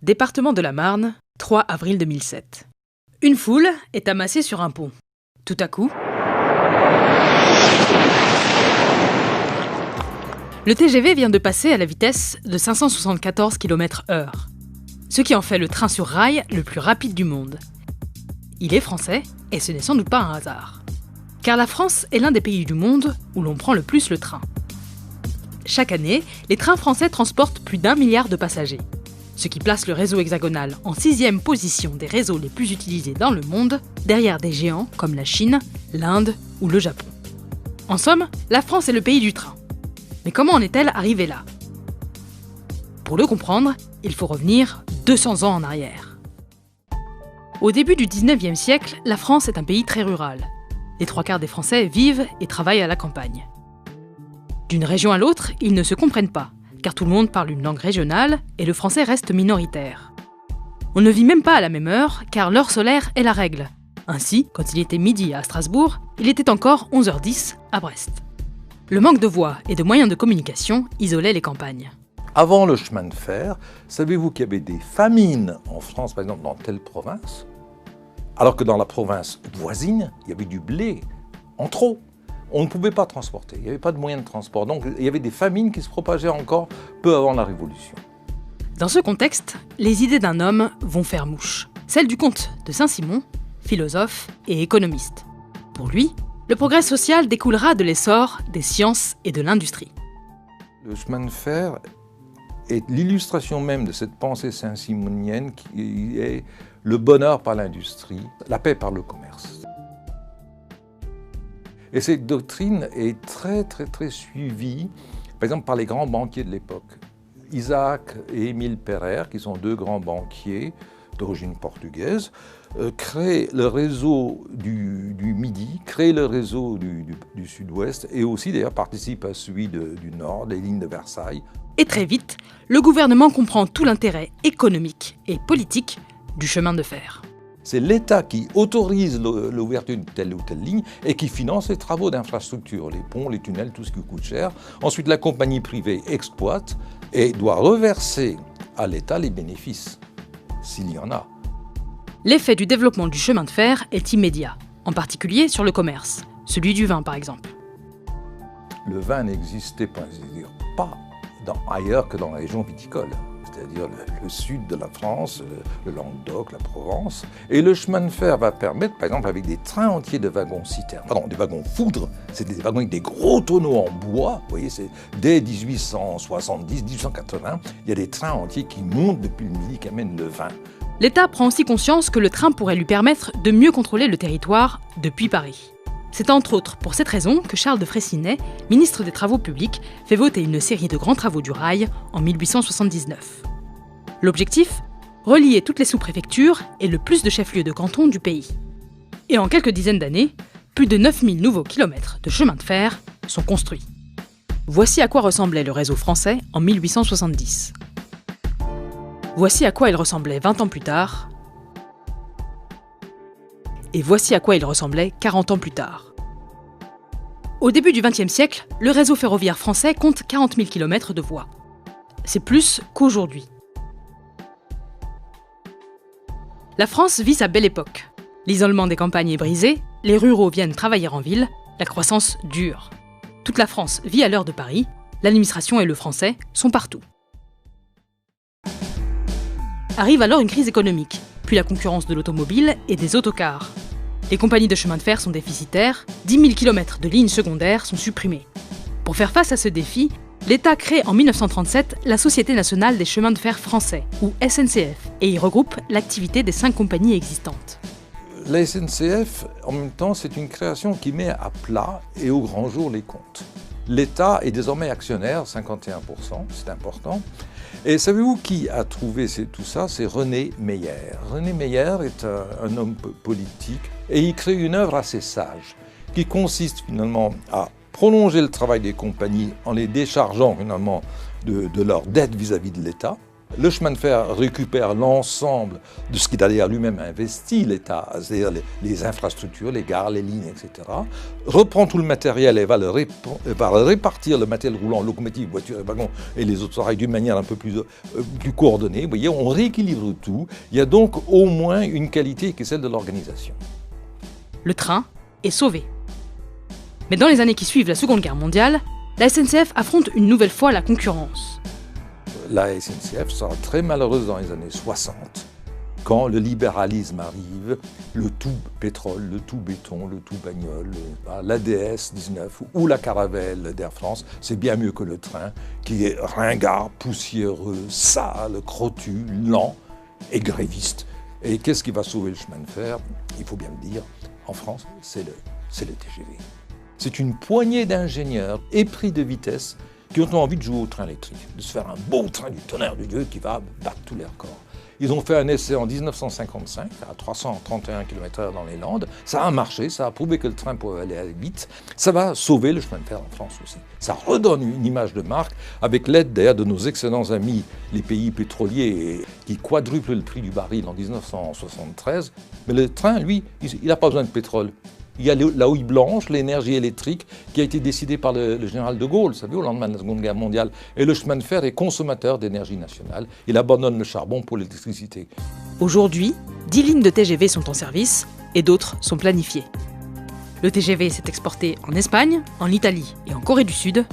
Département de la Marne, 3 avril 2007. Une foule est amassée sur un pont. Tout à coup, le TGV vient de passer à la vitesse de 574 km/h, ce qui en fait le train sur rail le plus rapide du monde. Il est français, et ce n'est sans doute pas un hasard. Car la France est l'un des pays du monde où l'on prend le plus le train. Chaque année, les trains français transportent plus d'1 milliard de passagers, ce qui place le réseau hexagonal en 6e position des réseaux les plus utilisés dans le monde, derrière des géants comme la Chine, l'Inde ou le Japon. En somme, la France est le pays du train. Mais comment en est-elle arrivée là ? Pour le comprendre, il faut revenir 200 ans en arrière. Au début du 19e siècle, la France est un pays très rural. Les 3/4 des Français vivent et travaillent à la campagne. D'une région à l'autre, ils ne se comprennent pas, car tout le monde parle une langue régionale et le français reste minoritaire. On ne vit même pas à la même heure, car l'heure solaire est la règle. Ainsi, quand il était midi à Strasbourg, il était encore 11h10 à Brest. Le manque de voies et de moyens de communication isolait les campagnes. Avant le chemin de fer, savez-vous qu'il y avait des famines en France, par exemple dans telle province, alors que dans la province voisine, il y avait du blé en trop. On ne pouvait pas transporter, il n'y avait pas de moyens de transport. Donc il y avait des famines qui se propageaient encore peu avant la Révolution. Dans ce contexte, les idées d'un homme vont faire mouche. Celle du comte de Saint-Simon, philosophe et économiste. Pour lui, le progrès social découlera de l'essor des sciences et de l'industrie. Le chemin de fer est l'illustration même de cette pensée saint-simonienne qui est le bonheur par l'industrie, la paix par le commerce. Et cette doctrine est très suivie, par exemple, par les grands banquiers de l'époque. Isaac et Émile Pereire, qui sont 2 grands banquiers d'origine portugaise, créent le réseau du Midi, créent le réseau du Sud-Ouest et aussi d'ailleurs participent à celui du Nord, les lignes de Versailles. Et très vite, le gouvernement comprend tout l'intérêt économique et politique du chemin de fer. C'est l'État qui autorise l'ouverture de telle ou telle ligne et qui finance les travaux d'infrastructure, les ponts, les tunnels, tout ce qui coûte cher. Ensuite, la compagnie privée exploite et doit reverser à l'État les bénéfices, s'il y en a. L'effet du développement du chemin de fer est immédiat, en particulier sur le commerce, celui du vin par exemple. Le vin n'existait pas ailleurs que dans la région viticole, c'est-à-dire le sud de la France, le Languedoc, la Provence. Et le chemin de fer va permettre, par exemple, avec des trains entiers de wagons-citernes, des wagons-foudres, c'est des wagons avec des gros tonneaux en bois, vous voyez, c'est dès 1870, 1880, il y a des trains entiers qui montent depuis le Midi, qui amènent le vin. L'État prend aussi conscience que le train pourrait lui permettre de mieux contrôler le territoire depuis Paris. C'est entre autres pour cette raison que Charles de Freycinet, ministre des Travaux publics, fait voter une série de grands travaux du rail en 1879. L'objectif ? Relier toutes les sous-préfectures et le plus de chefs-lieux de canton du pays. Et en quelques dizaines d'années, plus de 9000 nouveaux kilomètres de chemin de fer sont construits. Voici à quoi ressemblait le réseau français en 1870. Voici à quoi il ressemblait 20 ans plus tard. Et voici à quoi il ressemblait 40 ans plus tard. Au début du XXe siècle, le réseau ferroviaire français compte 40 000 km de voies. C'est plus qu'aujourd'hui. La France vit sa belle époque. L'isolement des campagnes est brisé, les ruraux viennent travailler en ville, la croissance dure. Toute la France vit à l'heure de Paris, l'administration et le français sont partout. Arrive alors une crise économique, puis la concurrence de l'automobile et des autocars. Les compagnies de chemin de fer sont déficitaires, 10 000 km de lignes secondaires sont supprimées. Pour faire face à ce défi, l'État crée en 1937 la Société nationale des chemins de fer français, ou SNCF, et y regroupe l'activité des 5 compagnies existantes. La SNCF, en même temps, c'est une création qui met à plat et au grand jour les comptes. L'État est désormais actionnaire, 51%, c'est important. Et savez-vous qui a trouvé tout ça ? C'est René Meyer. René Meyer est un homme politique et il crée une œuvre assez sage qui consiste finalement à prolonger le travail des compagnies en les déchargeant finalement de leurs dettes vis-à-vis de l'État. Le chemin de fer récupère l'ensemble de ce qu'il a d'ailleurs lui-même investi, l'État, c'est-à-dire les infrastructures, les gares, les lignes, etc. Reprend tout le matériel et va répartir le matériel roulant, locomotive, voiture et wagon et les autres rails d'une manière un peu plus coordonnée. Vous voyez, on rééquilibre tout. Il y a donc au moins une qualité qui est celle de l'organisation. Le train est sauvé. Mais dans les années qui suivent la Seconde Guerre mondiale, la SNCF affronte une nouvelle fois la concurrence. La SNCF sera très malheureuse dans les années 60, quand le libéralisme arrive, le tout pétrole, le tout béton, le tout bagnole, l'ADS 19 ou la Caravelle d'Air France, c'est bien mieux que le train, qui est ringard, poussiéreux, sale, crottu, lent et gréviste. Et qu'est-ce qui va sauver le chemin de fer? Il faut bien le dire, en France, c'est le TGV. C'est une poignée d'ingénieurs épris de vitesse qui ont envie de jouer au train électrique, de se faire un beau train du tonnerre de Dieu qui va battre tous les records. Ils ont fait un essai en 1955 à 331 km/h dans les Landes. Ça a marché, ça a prouvé que le train pouvait aller vite. Ça va sauver le chemin de fer en France aussi. Ça redonne une image de marque avec l'aide d'ailleurs de nos excellents amis, les pays pétroliers, qui quadruplent le prix du baril en 1973. Mais le train, lui, il n'a pas besoin de pétrole. Il y a la houille blanche, l'énergie électrique, qui a été décidée par le général de Gaulle, vous savez, au lendemain de la Seconde Guerre mondiale. Et le chemin de fer est consommateur d'énergie nationale. Il abandonne le charbon pour l'électricité. Aujourd'hui, 10 lignes de TGV sont en service et d'autres sont planifiées. Le TGV s'est exporté en Espagne, en Italie et en Corée du Sud.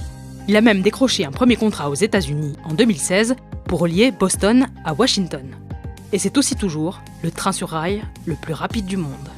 Il a même décroché un premier contrat aux États-Unis en 2016 pour relier Boston à Washington. Et c'est aussi toujours le train sur rail le plus rapide du monde.